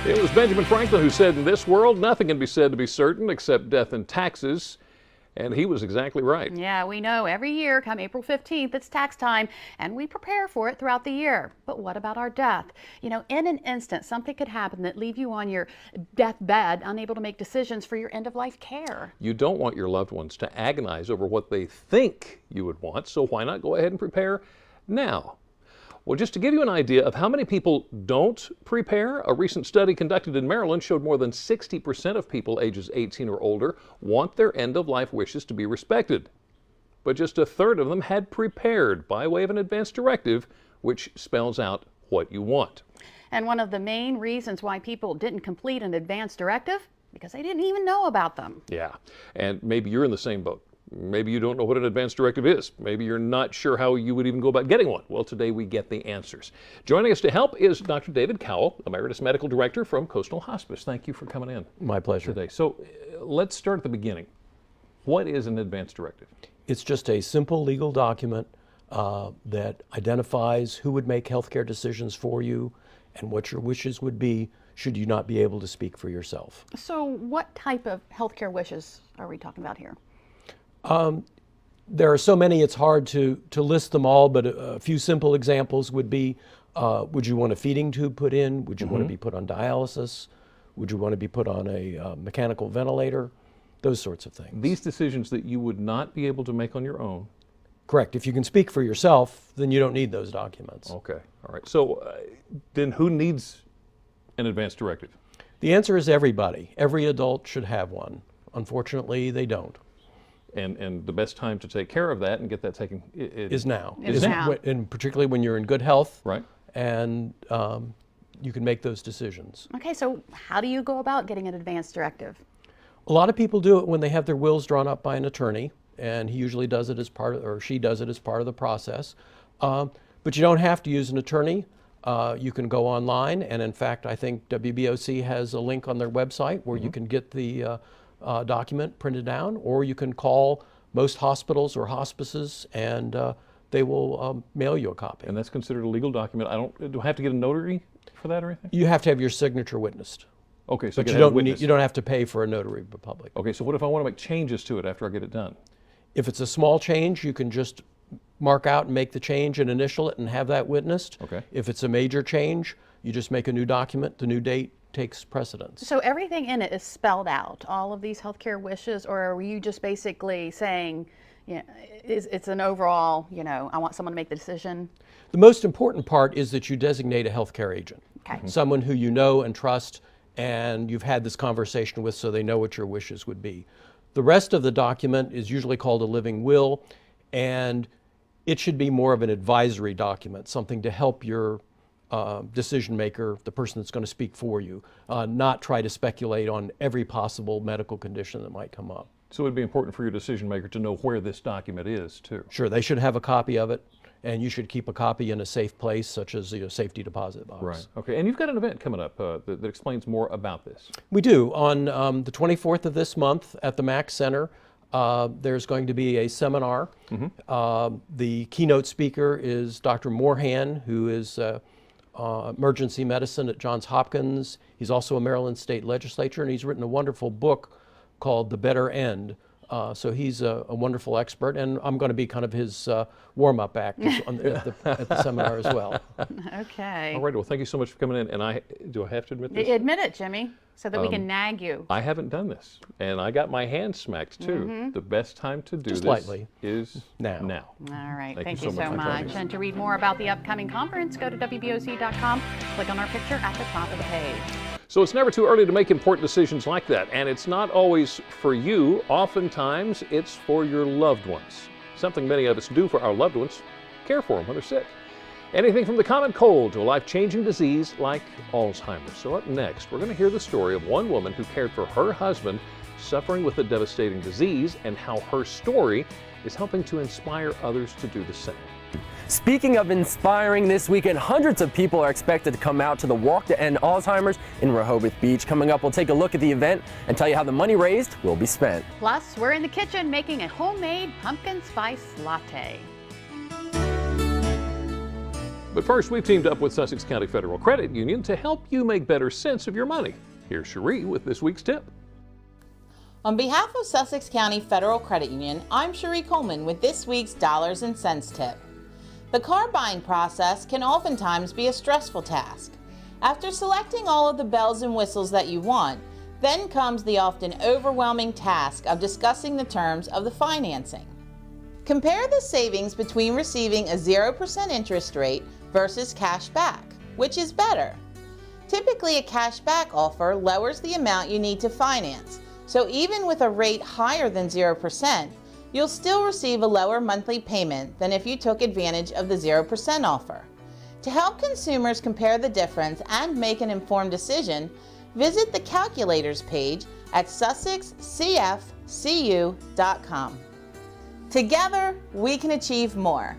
It was Benjamin Franklin who said, in this world, nothing can be said to be certain except death and taxes. And he was exactly right. Yeah, we know every year come April 15th, it's tax time, and we prepare for it throughout the year. But what about our death? You know, in an instant, something could happen that leave you on your deathbed, unable to make decisions for your end-of-life care. You don't want your loved ones to agonize over what they think you would want, so why not go ahead and prepare now? Well, just to give you an idea of how many people don't prepare, a recent study conducted in Maryland showed more than 60% of people ages 18 or older want their end-of-life wishes to be respected. But just a third of them had prepared by way of an advance directive, which spells out what you want. And one of the main reasons why people didn't complete an advance directive, because they didn't even know about them. Yeah, and maybe you're in the same boat. Maybe you don't know what an advance directive is. Maybe you're not sure how you would even go about getting one. Well, today we get the answers. Joining us to help is Dr. David Cowall, Emeritus Medical Director from Coastal Hospice. Thank you for coming in. My pleasure. Today. So let's start at the beginning. What is an advance directive? It's just a simple legal document that identifies who would make healthcare decisions for you and what your wishes would be should you not be able to speak for yourself. So what type of healthcare wishes are we talking about here? There are so many, it's hard to list them all, but a few simple examples would be, would you want a feeding tube put in? Would you want to be put on dialysis? Would you want to be put on a mechanical ventilator? Those sorts of things. These decisions that you would not be able to make on your own. Correct. If you can speak for yourself, then you don't need those documents. Okay. All right. So then who needs an advance directive? The answer is everybody. Every adult should have one. Unfortunately, they don't. And the best time to take care of that and get that taken is now. Is now. And particularly when you're in good health. Right. And you can make those decisions. Okay, so how do you go about getting an advance directive? A lot of people do it when they have their wills drawn up by an attorney, and he usually does it as part of, or she does it as part of the process. But you don't have to use an attorney. You can go online, and in fact, I think WBOC has a link on their website where you can get the document printed down, or you can call most hospitals or hospices and they will mail you a copy. And that's considered a legal document. Do I have to get a notary for that or anything? You have to have your signature witnessed. Okay, so but you don't have to pay for a notary public. Okay, so what if I want to make changes to it after I get it done? If it's a small change, you can just mark out and make the change and initial it and have that witnessed. Okay. If it's a major change, you just make a new document, the new date takes precedence. So everything in it is spelled out, all of these healthcare wishes, or are you just basically saying, you know, it's an overall, you know, I want someone to make the decision? The most important part is that you designate a healthcare agent. Okay. Someone who you know and trust and you've had this conversation with so they know what your wishes would be. The rest of the document is usually called a living will, and it should be more of an advisory document, something to help your decision maker, the person that's going to speak for you, not try to speculate on every possible medical condition that might come up. So it would be important for your decision maker to know where this document is too. Sure, they should have a copy of it, and you should keep a copy in a safe place, such as a safety deposit box. Right. Okay. And you've got an event coming up that explains more about this. We do. On the 24th of this month at the Mack Center, there's going to be a seminar. The keynote speaker is Dr. Moorhan, who is emergency medicine at Johns Hopkins. He's also a Maryland State Legislature, and he's written a wonderful book called The Better End. So he's a wonderful expert, and I'm going to be kind of his warm-up act at the seminar as well. Okay. All right. Well, thank you so much for coming in. And do I have to admit this? Admit it, Jimmy, so that we can nag you. I haven't done this, and I got my hand smacked too. The best time to do Just this lightly. is now. All right. Thank Thank you you so so much for joining much. us. And to read more about the upcoming conference, go to WBOC.com. Click on our picture at the top of the page. So it's never too early to make important decisions like that, and it's not always for you. Oftentimes, it's for your loved ones. Something many of us do for our loved ones, care for them when they're sick. Anything from the common cold to a life-changing disease like Alzheimer's. So up next, we're going to hear the story of one woman who cared for her husband suffering with a devastating disease and how her story is helping to inspire others to do the same. Speaking of inspiring, this weekend, hundreds of people are expected to come out to the Walk to End Alzheimer's in Rehoboth Beach. Coming up, we'll take a look at the event and tell you how the money raised will be spent. Plus, we're in the kitchen making a homemade pumpkin spice latte. But first, we've teamed up with Sussex County Federal Credit Union to help you make better sense of your money. Here's Sharee with this week's tip. On behalf of Sussex County Federal Credit Union, I'm Sharee Coleman with this week's Dollars and Cents tip. The car buying process can oftentimes be a stressful task. After selecting all of the bells and whistles that you want, then comes the often overwhelming task of discussing the terms of the financing. Compare the savings between receiving a 0% interest rate versus cash back. Which is better? Typically, a cash back offer lowers the amount you need to finance, so even with a rate higher than 0%, you'll still receive a lower monthly payment than if you took advantage of the 0% offer. To help consumers compare the difference and make an informed decision, visit the calculators page at sussexcfcu.com. Together, we can achieve more.